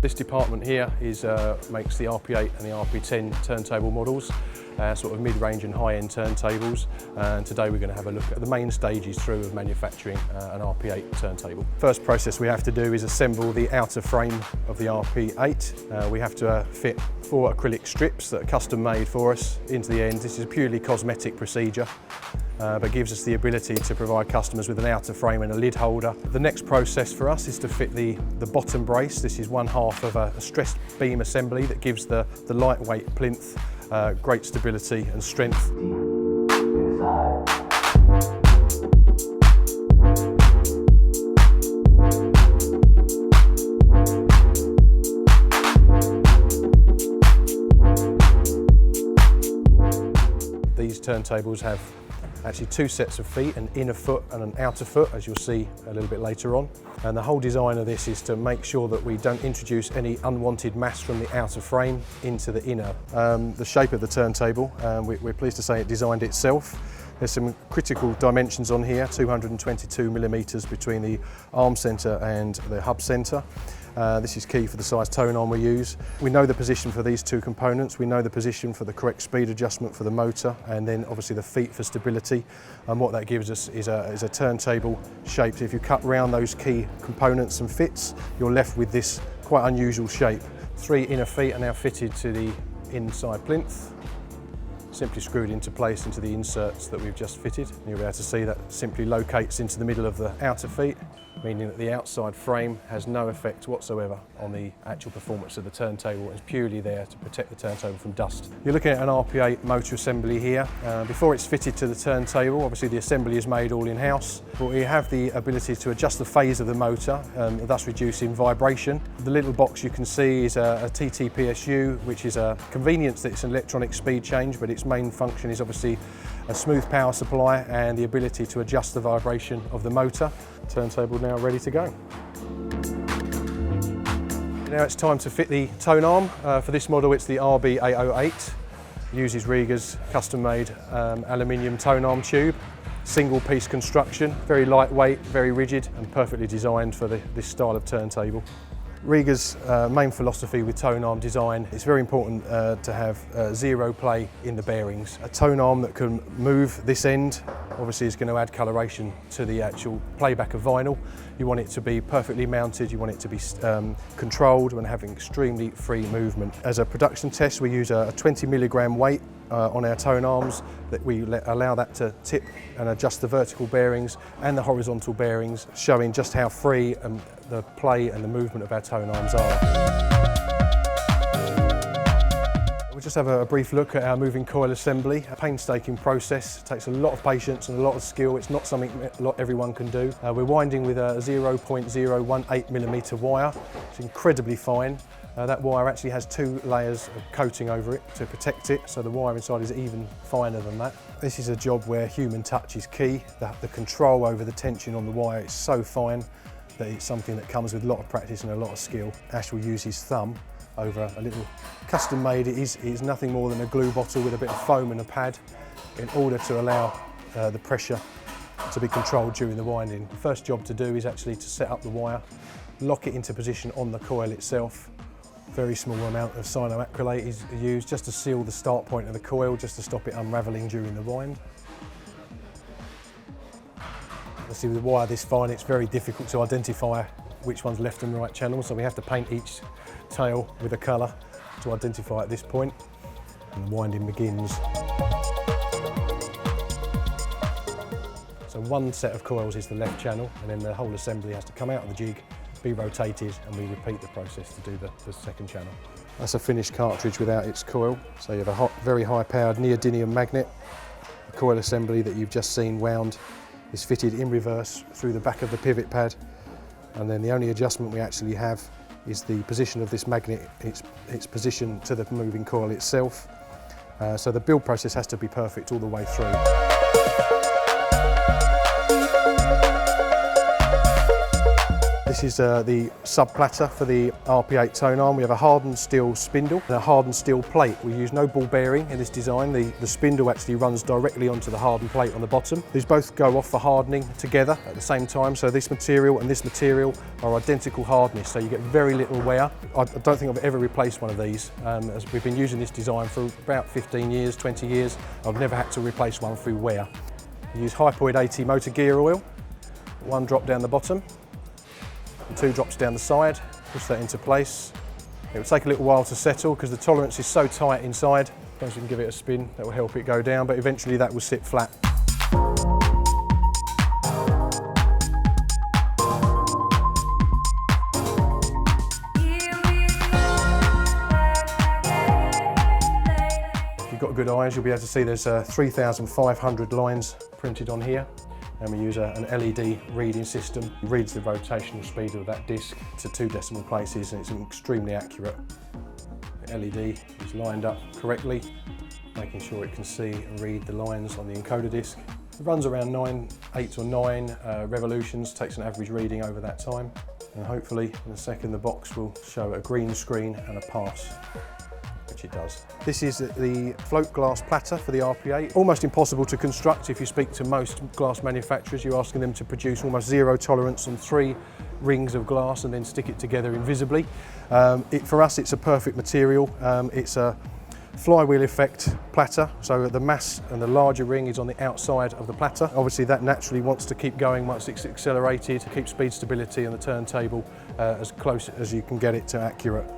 This department here makes the RP8 and the RP10 turntable models, sort of mid-range and high-end turntables. And today we're going to have a look at the main stages through of manufacturing an RP8 turntable. First process we have to do is assemble the outer frame of the RP8. We have to fit 4 acrylic strips that are custom made for us into the end. This is a purely cosmetic procedure, but gives us the ability to provide customers with an outer frame and a lid holder. The next process for us is to fit the bottom brace. This is one half of a stressed beam assembly that gives the lightweight plinth great stability and strength. These turntables have actually 2 sets of feet, an inner foot and an outer foot, as you'll see a little bit later on. And the whole design of this is to make sure that we don't introduce any unwanted mass from the outer frame into the inner. The shape of the turntable, we're pleased to say it designed itself. There's some critical dimensions on here, 222mm between the arm centre and the hub centre. This is key for the size tone arm we use. We know the position for these 2 components. We know the position for the correct speed adjustment for the motor, and then obviously the feet for stability. And what that gives us is a turntable shape. So if you cut round those key components and fits, you're left with this quite unusual shape. 3 inner feet are now fitted to the inside plinth, simply screwed into place into the inserts that we've just fitted. You'll be able to see that simply locates into the middle of the outer feet, meaning that the outside frame has no effect whatsoever on the actual performance of the turntable. It's purely there to protect the turntable from dust. You're looking at an RP8 motor assembly here. Before it's fitted to the turntable, obviously the assembly is made all in-house, but we have the ability to adjust the phase of the motor, thus reducing vibration. The little box you can see is a TT-PSU, which is a convenience that it's an electronic speed change, but its main function is obviously a smooth power supply and the ability to adjust the vibration of the motor. Turntable now ready to go. Now it's time to fit the tone arm. For this model it's the RB808. It uses Rega's custom-made aluminium tone arm tube. Single piece construction, very lightweight, very rigid and perfectly designed for this style of turntable. Rega's main philosophy with tone arm design, it's very important to have zero play in the bearings. A tone arm that can move this end obviously is going to add coloration to the actual playback of vinyl. You want it to be perfectly mounted, you want it to be controlled and having extremely free movement. As a production test we use a 20 mg weight on our tone arms, that we allow that to tip and adjust the vertical bearings and the horizontal bearings, showing just how free the play and the movement of our tone arms are. We'll just have a brief look at our moving coil assembly. A painstaking process, it takes a lot of patience and a lot of skill. It's not something everyone can do. We're winding with a 0.018mm wire. It's incredibly fine. That wire actually has 2 layers of coating over it to protect it, so the wire inside is even finer than that. This is a job where human touch is key. The control over the tension on the wire is so fine that it's something that comes with a lot of practice and a lot of skill. Ash will use his thumb over a little custom made, it is nothing more than a glue bottle with a bit of foam and a pad in order to allow the pressure to be controlled during the winding. The first job to do is actually to set up the wire, lock it into position on the coil itself. Very small amount of cyanoacrylate is used just to seal the start point of the coil, just to stop it unravelling during the wind. You see with the wire this fine, it's very difficult to identify which one's left and right channel, so we have to paint each tail with a colour to identify at this point. And the winding begins. So 1 set of coils is the left channel, and then the whole assembly has to come out of the jig, be rotated, and we repeat the process to do the second channel. That's a finished cartridge without its coil. So you have a very high powered neodymium magnet. The coil assembly that you've just seen wound is fitted in reverse through the back of the pivot pad, and then the only adjustment we actually have is the position of this magnet, its position to the moving coil itself. So the build process has to be perfect all the way through. This This is the Subplatter for the RP8 tone arm. We have a hardened steel spindle and a hardened steel plate. We use no ball bearing in this design. The spindle actually runs directly onto the hardened plate on the bottom. These both go off for hardening together at the same time, so this material and this material are identical hardness, so you get very little wear. I don't think I've ever replaced one of these. As we've been using this design for about 15 years, 20 years, I've never had to replace one through wear. We use Hypoid 80 motor gear oil, 1 drop down the bottom, and 2 drops down the side, push that into place. It will take a little while to settle because the tolerance is so tight inside. Once we can give it a spin, that will help it go down, but eventually that will sit flat. If you've got good eyes, you'll be able to see there's 3,500 lines printed on here. And we use an LED reading system. It reads the rotational speed of that disc to 2 decimal places, and it's extremely accurate. The LED is lined up correctly, making sure it can see and read the lines on the encoder disc. It runs around 8 or 9 revolutions, takes an average reading over that time. And hopefully in a second the box will show a green screen and a pass, which it does. This is the float glass platter for the RP8. Almost impossible to construct. If you speak to most glass manufacturers, you're asking them to produce almost 0 tolerance on 3 rings of glass and then stick it together invisibly. For us, it's a perfect material. It's a flywheel effect platter, so the mass and the larger ring is on the outside of the platter. Obviously that naturally wants to keep going once it's accelerated, keep speed stability and the turntable as close as you can get it to accurate.